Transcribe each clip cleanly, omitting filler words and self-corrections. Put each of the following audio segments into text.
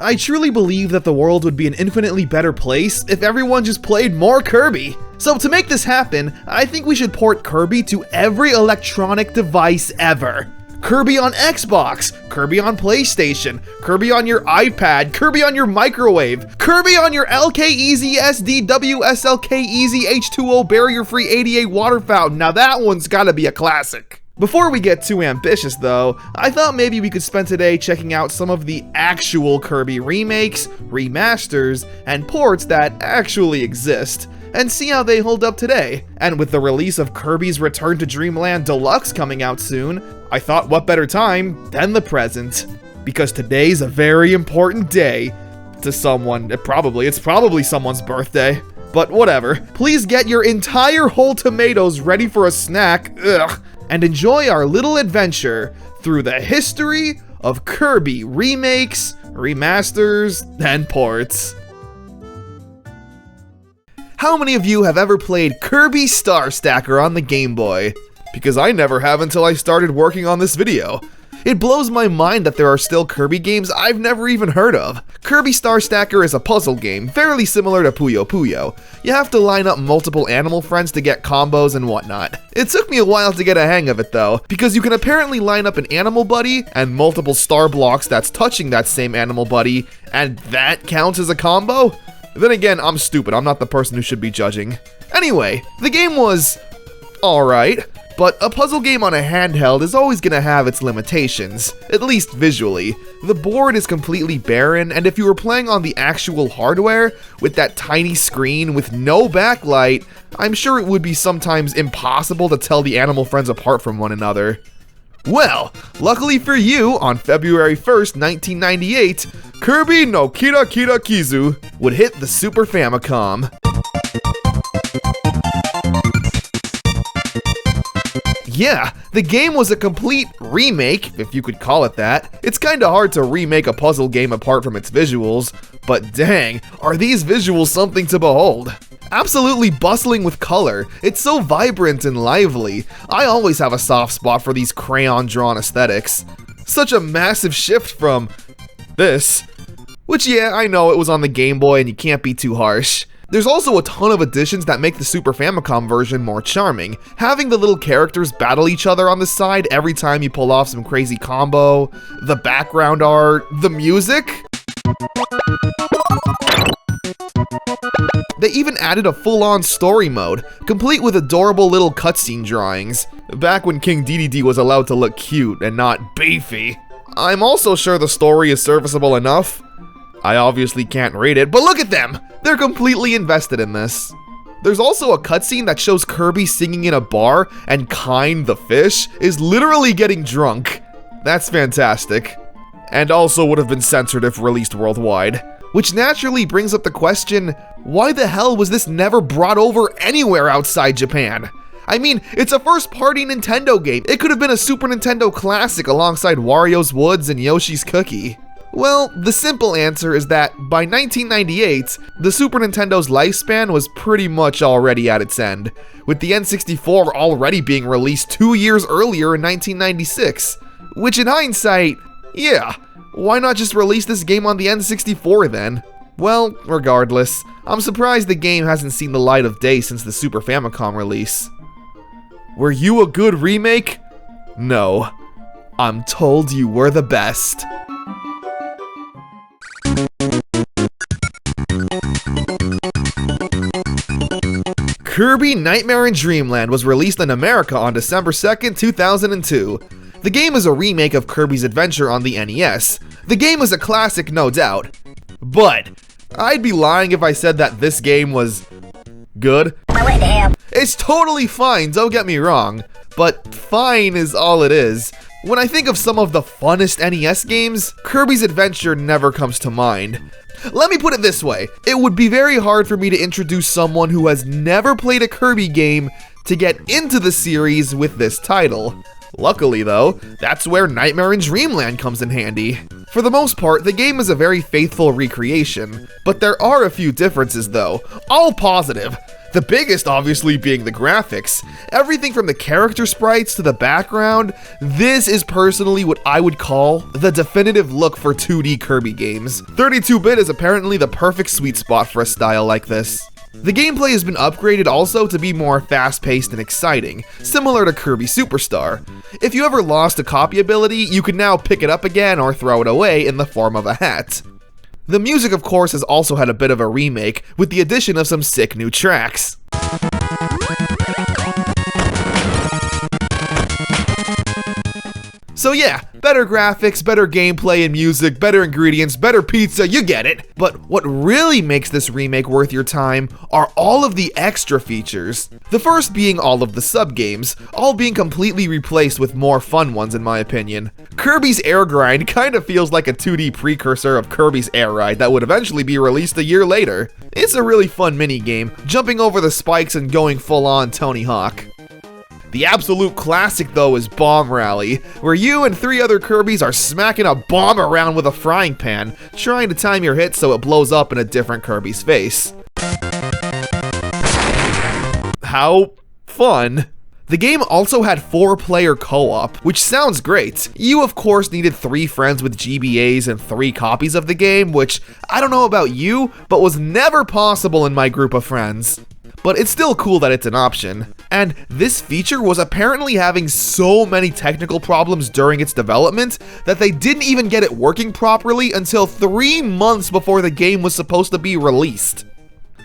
I truly believe that the world would be an infinitely better place if everyone just played more Kirby. So to make this happen, I think we should port Kirby to every electronic device ever. Kirby on Xbox, Kirby on PlayStation, Kirby on your iPad, Kirby on your microwave, Kirby on your LKEZ SDWSLK Easy H2O barrier-free ADA water fountain. Now that one's gotta be a classic. Before we get too ambitious though, I thought maybe we could spend today checking out some of the actual Kirby remakes, remasters, and ports that actually exist, and see how they hold up today. And with the release of Kirby's Return to Dreamland Deluxe coming out soon, I thought what better time than the present. Because today's a very important day to someone. It's probably someone's birthday. But whatever. Please get your entire whole tomatoes ready for a snack, and enjoy our little adventure through the history of Kirby remakes, remasters, and ports. How many of you have ever played Kirby Star Stacker on the Game Boy? Because I never have until I started working on this video. It blows my mind that there are still Kirby games I've never even heard of. Kirby Star Stacker is a puzzle game, fairly similar to Puyo Puyo. You have to line up multiple animal friends to get combos and whatnot. It took me a while to get a hang of it though, because you can apparently line up an animal buddy and multiple star blocks that's touching that same animal buddy, and that counts as a combo? Then again, I'm stupid, I'm not the person who should be judging. Anyway, the game was alright. But a puzzle game on a handheld is always gonna have its limitations, at least visually. The board is completely barren, and if you were playing on the actual hardware, with that tiny screen with no backlight, I'm sure it would be sometimes impossible to tell the animal friends apart from one another. Well, luckily for you, on February 1st, 1998, Kirby no Kira Kira Kizu would hit the Super Famicom. Yeah, the game was a complete remake, if you could call it that. It's kinda hard to remake a puzzle game apart from its visuals, but dang, are these visuals something to behold. Absolutely bustling with color, it's so vibrant and lively. I always have a soft spot for these crayon-drawn aesthetics. Such a massive shift from this. Which yeah, I know it was on the Game Boy and you can't be too harsh. There's also a ton of additions that make the Super Famicom version more charming. Having the little characters battle each other on the side every time you pull off some crazy combo, the background art, the music. They even added a full-on story mode, complete with adorable little cutscene drawings, back when King Dedede was allowed to look cute and not beefy. I'm also sure the story is serviceable enough. I obviously can't read it, but look at them! They're completely invested in this. There's also a cutscene that shows Kirby singing in a bar, and Kine the fish is literally getting drunk. That's fantastic. And also would have been censored if released worldwide. Which naturally brings up the question, why the hell was this never brought over anywhere outside Japan? I mean, it's a first-party Nintendo game. It could have been a Super Nintendo classic alongside Wario's Woods and Yoshi's Cookie. Well, the simple answer is that by 1998, the Super Nintendo's lifespan was pretty much already at its end, with the N64 already being released 2 years earlier in 1996. Which in hindsight, yeah, why not just release this game on the N64 then? Well, regardless, I'm surprised the game hasn't seen the light of day since the Super Famicom release. Were you a good remake? No. I'm told you were the best. Kirby Nightmare in Dreamland was released in America on December 2nd, 2002. The game is a remake of Kirby's Adventure on the NES. The game is a classic, no doubt. But I'd be lying if I said that this game was good. It's totally fine, don't get me wrong, but fine is all it is. When I think of some of the funnest NES games, Kirby's Adventure never comes to mind. Let me put it this way, it would be very hard for me to introduce someone who has never played a Kirby game to get into the series with this title. Luckily though, that's where Nightmare in Dreamland comes in handy. For the most part, the game is a very faithful recreation, but there are a few differences though, all positive. The biggest obviously being the graphics. Everything from the character sprites to the background, this is personally what I would call the definitive look for 2D Kirby games. 32-bit is apparently the perfect sweet spot for a style like this. The gameplay has been upgraded also to be more fast-paced and exciting, similar to Kirby Superstar. If you ever lost a copy ability, you can now pick it up again or throw it away in the form of a hat. The music, of course, has also had a bit of a remake, with the addition of some sick new tracks. So yeah, better graphics, better gameplay and music, better ingredients, better pizza, you get it. But what really makes this remake worth your time are all of the extra features. The first being all of the sub-games, all being completely replaced with more fun ones in my opinion. Kirby's Air Grind kinda feels like a 2D precursor of Kirby's Air Ride that would eventually be released a year later. It's a really fun mini-game, jumping over the spikes and going full-on Tony Hawk. The absolute classic though is Bomb Rally, where you and 3 other Kirbys are smacking a bomb around with a frying pan, trying to time your hit so it blows up in a different Kirby's face. How fun. The game also had 4-player co-op, which sounds great. You of course needed 3 friends with GBAs and 3 copies of the game, which I don't know about you, but was never possible in my group of friends. But it's still cool that it's an option. And this feature was apparently having so many technical problems during its development that they didn't even get it working properly until 3 months before the game was supposed to be released.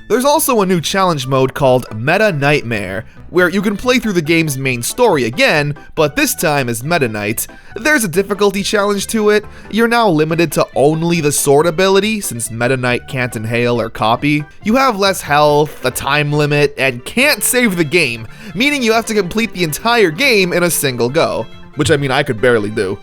There's also a new challenge mode called Meta Nightmare, where you can play through the game's main story again, but this time as Meta Knight. There's a difficulty challenge to it. You're now limited to only the sword ability, since Meta Knight can't inhale or copy. You have less health, a time limit, and can't save the game, meaning you have to complete the entire game in a single go. Which I mean, I could barely do.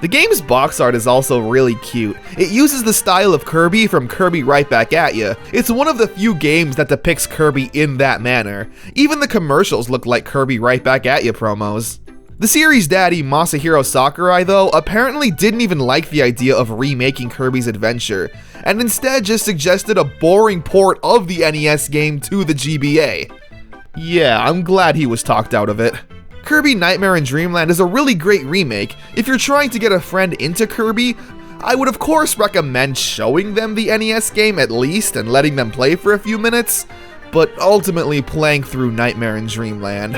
The game's box art is also really cute. It uses the style of Kirby from Kirby Right Back At Ya. It's one of the few games that depicts Kirby in that manner. Even the commercials look like Kirby Right Back At Ya promos. The series daddy Masahiro Sakurai though apparently didn't even like the idea of remaking Kirby's Adventure, and instead just suggested a boring port of the NES game to the GBA. Yeah, I'm glad he was talked out of it. Kirby Nightmare in Dreamland is a really great remake. If you're trying to get a friend into Kirby, I would of course recommend showing them the NES game at least and letting them play for a few minutes, but ultimately playing through Nightmare in Dreamland.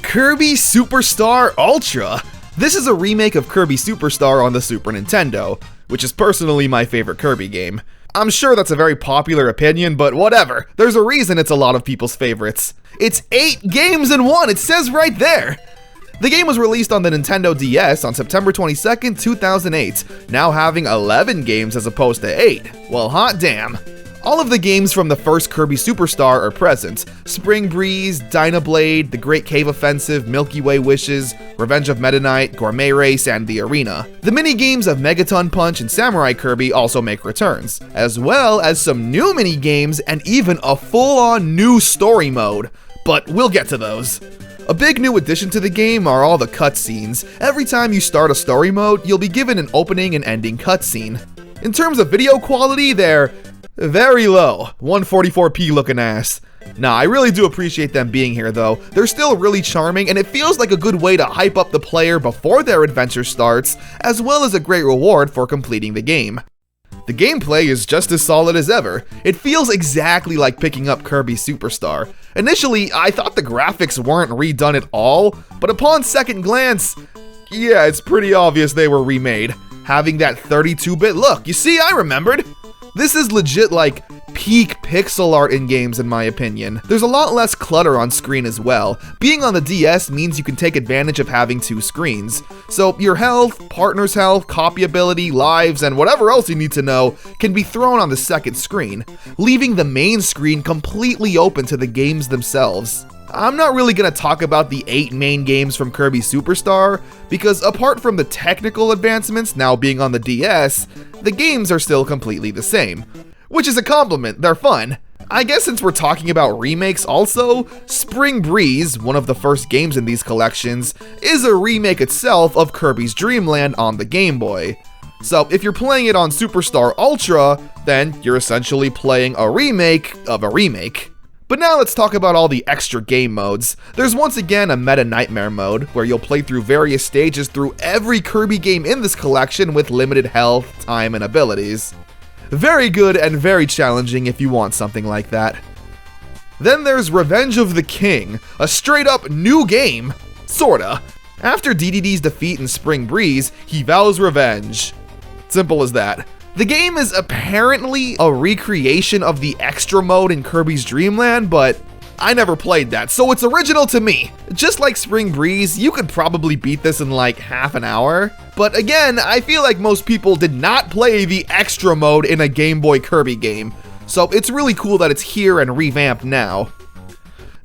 Kirby Superstar Ultra! This is a remake of Kirby Superstar on the Super Nintendo, which is personally my favorite Kirby game. I'm sure that's a very popular opinion, but whatever. There's a reason it's a lot of people's favorites. It's 8 games in one, it says right there! The game was released on the Nintendo DS on September 22nd, 2008, now having 11 games as opposed to 8. Well, hot damn. All of the games from the first Kirby Superstar are present. Spring Breeze, Dynablade, The Great Cave Offensive, Milky Way Wishes, Revenge of Meta Knight, Gourmet Race, and The Arena. The mini-games of Megaton Punch and Samurai Kirby also make returns, as well as some new mini-games and even a full-on new story mode. But we'll get to those. A big new addition to the game are all the cutscenes. Every time you start a story mode, you'll be given an opening and ending cutscene. In terms of video quality, they're very low, 144p looking ass. Nah, I really do appreciate them being here though. They're still really charming and it feels like a good way to hype up the player before their adventure starts, as well as a great reward for completing the game. The gameplay is just as solid as ever. It feels exactly like picking up Kirby Superstar. Initially, I thought the graphics weren't redone at all, but upon second glance, yeah, it's pretty obvious they were remade. Having that 32-bit look, you see, I remembered! This is legit like peak pixel art in games in my opinion. There's a lot less clutter on screen as well. Being on the DS means you can take advantage of having 2 screens. So your health, partner's health, copy ability, lives, and whatever else you need to know can be thrown on the second screen, leaving the main screen completely open to the games themselves. I'm not really going to talk about the 8 main games from Kirby Superstar, because apart from the technical advancements now being on the DS, the games are still completely the same. Which is a compliment, they're fun. I guess since we're talking about remakes also, Spring Breeze, one of the first games in these collections, is a remake itself of Kirby's Dreamland on the Game Boy. So if you're playing it on Superstar Ultra, then you're essentially playing a remake of a remake. But now let's talk about all the extra game modes. There's once again a Meta Nightmare mode, where you'll play through various stages through every Kirby game in this collection with limited health, time, and abilities. Very good and very challenging if you want something like that. Then there's Revenge of the King, a straight up new game, sorta. After DDD's defeat in Spring Breeze, he vows revenge. Simple as that. The game is apparently a recreation of the extra mode in Kirby's Dreamland, but I never played that, so it's original to me. Just like Spring Breeze, you could probably beat this in like half an hour. But again, I feel like most people did not play the extra mode in a Game Boy Kirby game, so it's really cool that it's here and revamped now.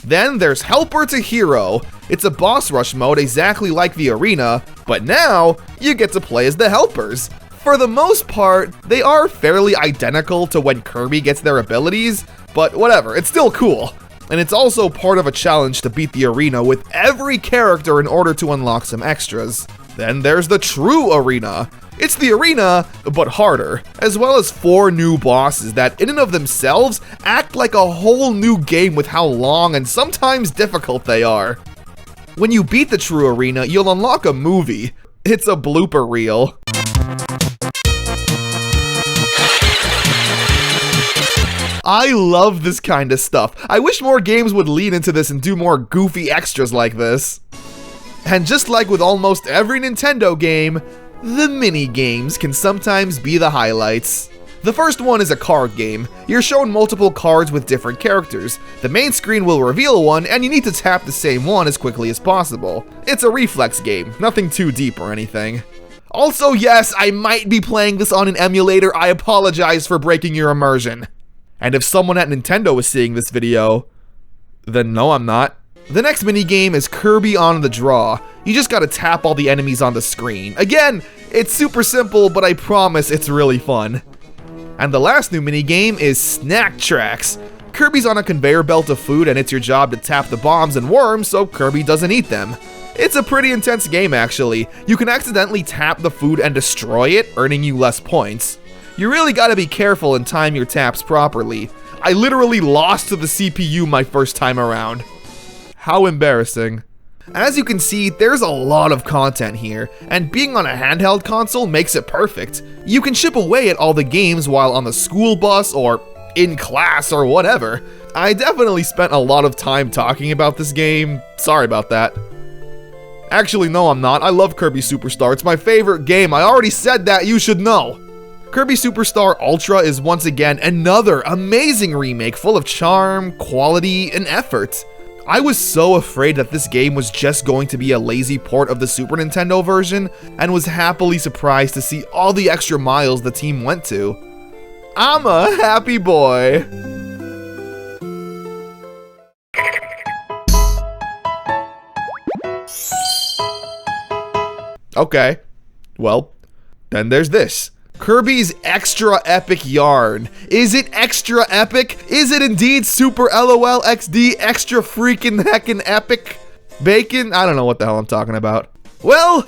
Then there's Helper to Hero. It's a boss rush mode exactly like the arena, but now you get to play as the helpers. For the most part, they are fairly identical to when Kirby gets their abilities, but whatever, it's still cool. And it's also part of a challenge to beat the arena with every character in order to unlock some extras. Then there's the True Arena. It's the arena, but harder, as well as 4 new bosses that in and of themselves act like a whole new game with how long and sometimes difficult they are. When you beat the True Arena, you'll unlock a movie. It's a blooper reel. I love this kind of stuff. I wish more games would lean into this and do more goofy extras like this. And just like with almost every Nintendo game, the mini-games can sometimes be the highlights. The first one is a card game. You're shown multiple cards with different characters. The main screen will reveal one, and you need to tap the same one as quickly as possible. It's a reflex game, nothing too deep or anything. Also, yes, I might be playing this on an emulator. I apologize for breaking your immersion. And if someone at Nintendo is seeing this video, then no, I'm not. The next minigame is Kirby on the Draw. You just gotta tap all the enemies on the screen. Again, it's super simple, but I promise it's really fun. And the last new minigame is Snack Tracks. Kirby's on a conveyor belt of food, and it's your job to tap the bombs and worms so Kirby doesn't eat them. It's a pretty intense game, actually. You can accidentally tap the food and destroy it, earning you less points. You really gotta be careful and time your taps properly. I literally lost to the CPU my first time around. How embarrassing. As you can see, there's a lot of content here, and being on a handheld console makes it perfect. You can chip away at all the games while on the school bus or in class or whatever. I definitely spent a lot of time talking about this game. Sorry about that. Actually, no, I'm not. I love Kirby Superstar. It's my favorite game. I already said that, you should know. Kirby Superstar Ultra is once again another amazing remake full of charm, quality, and effort. I was so afraid that this game was just going to be a lazy port of the Super Nintendo version, and was happily surprised to see all the extra miles the team went to. I'm a happy boy. Okay, well, then there's this. Kirby's Extra Epic Yarn. Is it extra epic? Is it indeed Super LOL XD extra freaking heckin' epic? Bacon? I don't know what the hell I'm talking about. Well,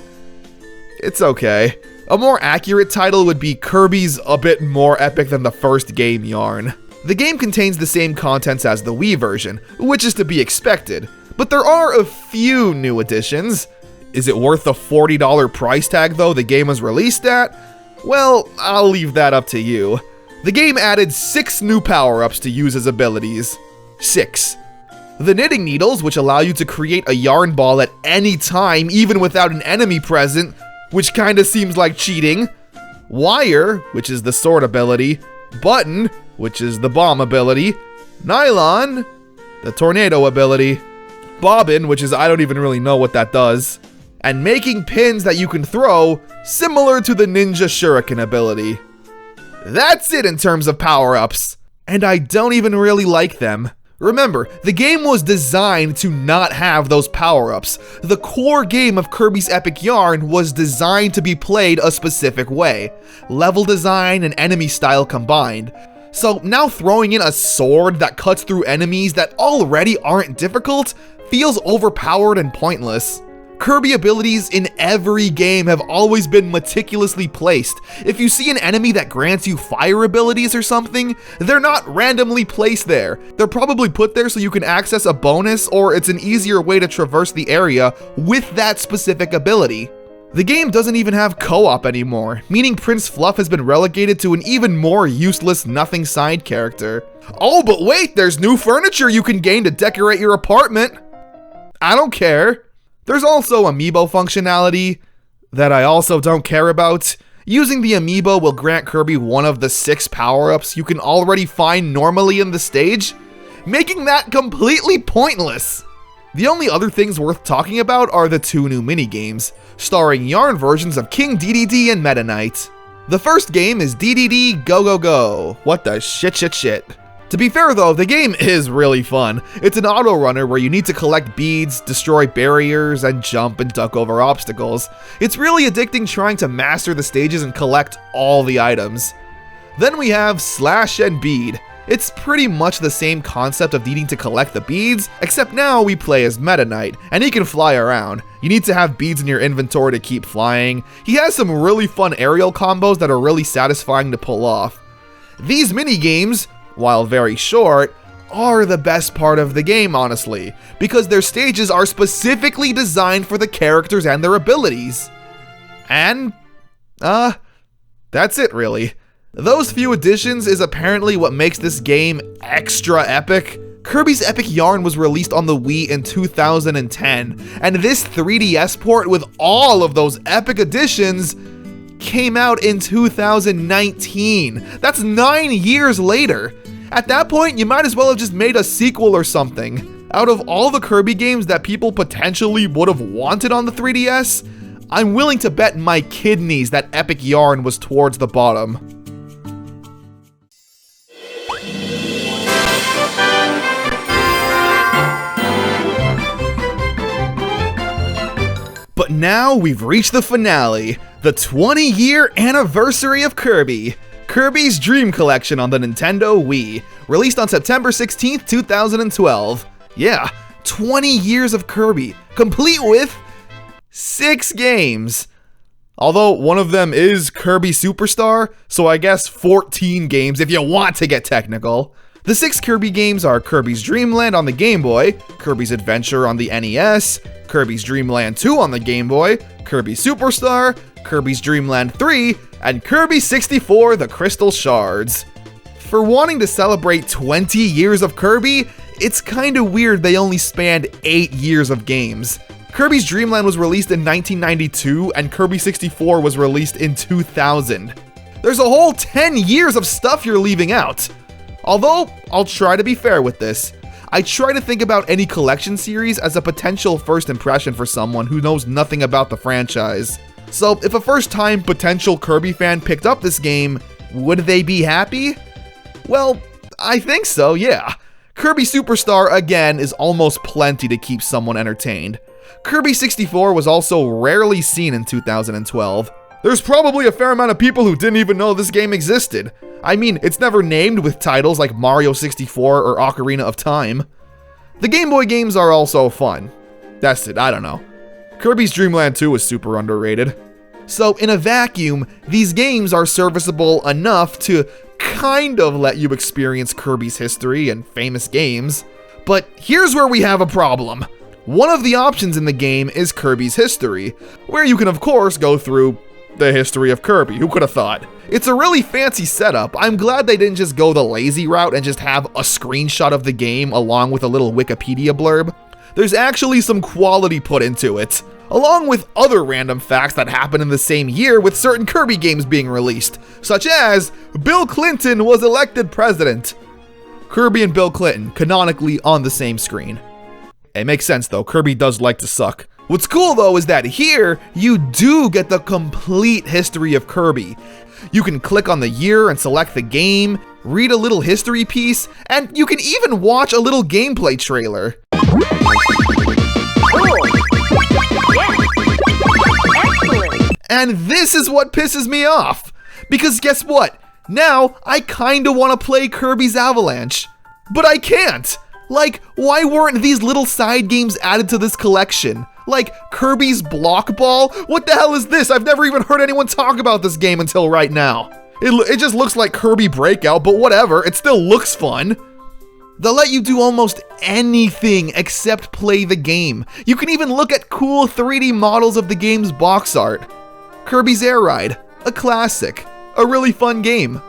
it's okay. A more accurate title would be Kirby's a bit more epic than the first game Yarn. The game contains the same contents as the Wii version, which is to be expected, but there are a few new additions. Is it worth the $40 price tag though the game was released at? Well, I'll leave that up to you. The game added 6 new power-ups to use as abilities. 6. The knitting needles, which allow you to create a yarn ball at any time, even without an enemy present, which kinda seems like cheating. Wire, which is the sword ability. Button, which is the bomb ability. Nylon, the tornado ability. Bobbin, which is I don't even really know what that does. And making pins that you can throw, similar to the Ninja Shuriken ability. That's it in terms of power-ups. And I don't even really like them. Remember, the game was designed to not have those power-ups. The core game of Kirby's Epic Yarn was designed to be played a specific way. Level design and enemy style combined. So now throwing in a sword that cuts through enemies that already aren't difficult feels overpowered and pointless. Kirby abilities in every game have always been meticulously placed. If you see an enemy that grants you fire abilities or something, they're not randomly placed there. They're probably put there so you can access a bonus, or it's an easier way to traverse the area with that specific ability. The game doesn't even have co-op anymore, meaning Prince Fluff has been relegated to an even more useless nothing side character. Oh, but wait, there's new furniture you can gain to decorate your apartment. I don't care. There's also amiibo functionality that I also don't care about. Using the amiibo will grant Kirby one of the 6 power-ups you can already find normally in the stage, making that completely pointless. The only other things worth talking about are the 2 new minigames, starring yarn versions of King DDD and Meta Knight. The first game is DDD Go Go Go. What the shit. To be fair though, the game is really fun. It's an auto runner where you need to collect beads, destroy barriers, and jump and duck over obstacles. It's really addicting trying to master the stages and collect all the items. Then we have Slash and Bead. It's pretty much the same concept of needing to collect the beads, except now we play as Meta Knight, and he can fly around. You need to have beads in your inventory to keep flying. He has some really fun aerial combos that are really satisfying to pull off. These minigames, while very short, are the best part of the game, honestly, because their stages are specifically designed for the characters and their abilities. And, that's it really. Those few additions is apparently what makes this game extra epic. Kirby's Epic Yarn was released on the Wii in 2010, and this 3DS port with all of those epic additions came out in 2019. That's 9 years later. At that point, you might as well have just made a sequel or something. Out of all the Kirby games that people potentially would have wanted on the 3DS, I'm willing to bet my kidneys that Epic Yarn was towards the bottom. But now we've reached the finale, the 20-year anniversary of Kirby. Kirby's Dream Collection on the Nintendo Wii, released on September 16th, 2012. Yeah, 20 years of Kirby, complete with 6 games. Although one of them is Kirby Superstar, so I guess 14 games if you want to get technical. The 6 Kirby games are Kirby's Dreamland on the Game Boy, Kirby's Adventure on the NES, Kirby's Dreamland 2 on the Game Boy, Kirby Superstar, Kirby's Dreamland 3, and Kirby 64 The Crystal Shards. For wanting to celebrate 20 years of Kirby, it's kinda weird they only spanned 8 years of games. Kirby's Dreamland was released in 1992, and Kirby 64 was released in 2000. There's a whole 10 years of stuff you're leaving out. Although, I'll try to be fair with this. I try to think about any collection series as a potential first impression for someone who knows nothing about the franchise. So if a first-time potential Kirby fan picked up this game, would they be happy? Well, I think so, yeah. Kirby Superstar, again, is almost plenty to keep someone entertained. Kirby 64 was also rarely seen in 2012. There's probably a fair amount of people who didn't even know this game existed. I mean, it's never named with titles like Mario 64 or Ocarina of Time. The Game Boy games are also fun. That's it, I don't know. Kirby's Dreamland 2 is super underrated. So in a vacuum, these games are serviceable enough to kind of let you experience Kirby's history and famous games. But here's where we have a problem. One of the options in the game is Kirby's History, where you can of course go through the history of Kirby, who could have thought? It's a really fancy setup. I'm glad they didn't just go the lazy route and just have a screenshot of the game along with a little Wikipedia blurb. There's actually some quality put into it, along with other random facts that happen in the same year with certain Kirby games being released, such as Bill Clinton was elected president. Kirby and Bill Clinton, canonically on the same screen. It makes sense though, Kirby does like to suck. What's cool though is that here, you do get the complete history of Kirby. You can click on the year and select the game, read a little history piece, and you can even watch a little gameplay trailer. Cool. Yeah. Excellent. And this is what pisses me off. Because guess what? Now, I kinda wanna play Kirby's Avalanche, but I can't! Like, why weren't these little side games added to this collection? Like, Kirby's Block Ball? What the hell is this? I've never even heard anyone talk about this game until right now. It just looks like Kirby Breakout, but whatever, it still looks fun. They'll let you do almost anything except play the game. You can even look at cool 3D models of the game's box art. Kirby's Air Ride, a classic, a really fun game.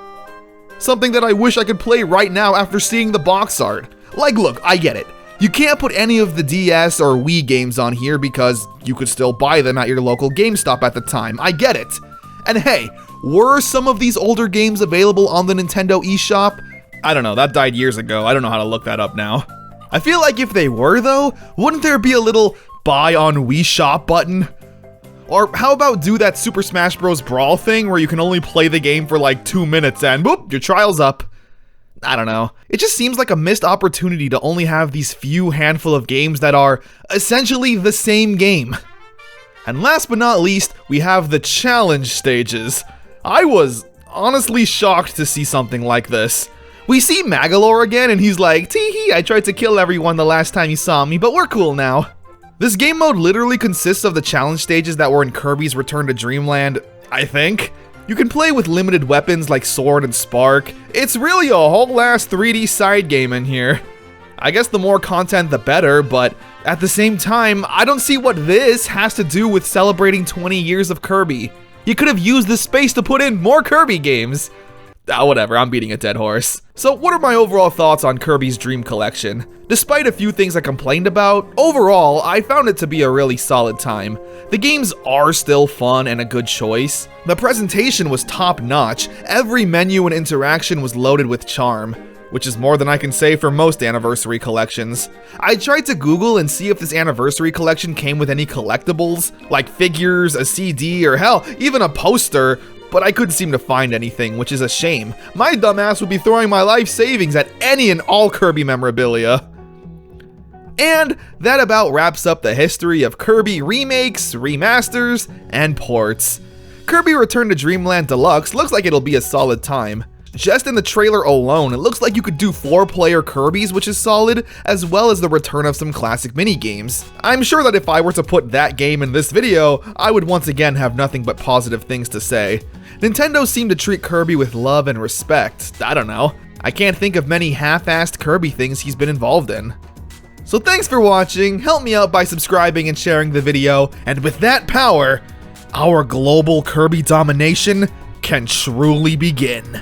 Something that I wish I could play right now after seeing the box art. Like, look, I get it. You can't put any of the DS or Wii games on here because you could still buy them at your local GameStop at the time. I get it. And hey, were some of these older games available on the Nintendo eShop? I don't know, that died years ago. I don't know how to look that up now. I feel like if they were though, wouldn't there be a little buy on Wii Shop button? Or how about do that Super Smash Bros. Brawl thing where you can only play the game for like 2 minutes and boop, your trial's up. I don't know. It just seems like a missed opportunity to only have these few handful of games that are essentially the same game. And last but not least, we have the challenge stages. I was honestly shocked to see something like this. We see Magalore again and he's like, tee-hee, I tried to kill everyone the last time you saw me, but we're cool now. This game mode literally consists of the challenge stages that were in Kirby's Return to Dreamland, I think. You can play with limited weapons like Sword and Spark. It's really a whole ass 3D side game in here. I guess the more content the better, but at the same time, I don't see what this has to do with celebrating 20 years of Kirby. You could have used this space to put in more Kirby games. Whatever, I'm beating a dead horse. So what are my overall thoughts on Kirby's Dream Collection? Despite a few things I complained about, overall, I found it to be a really solid time. The games are still fun and a good choice. The presentation was top-notch, every menu and interaction was loaded with charm, which is more than I can say for most anniversary collections. I tried to Google and see if this anniversary collection came with any collectibles, like figures, a CD, or hell, even a poster, but I couldn't seem to find anything, which is a shame. My dumbass would be throwing my life savings at any and all Kirby memorabilia. And that about wraps up the history of Kirby remakes, remasters, and ports. Kirby Return to Dreamland Deluxe looks like it'll be a solid time. Just in the trailer alone, it looks like you could do 4-player Kirbys, which is solid, as well as the return of some classic minigames. I'm sure that if I were to put that game in this video, I would once again have nothing but positive things to say. Nintendo seemed to treat Kirby with love and respect. I don't know. I can't think of many half-assed Kirby things he's been involved in. So thanks for watching, help me out by subscribing and sharing the video, and with that power, our global Kirby domination can truly begin.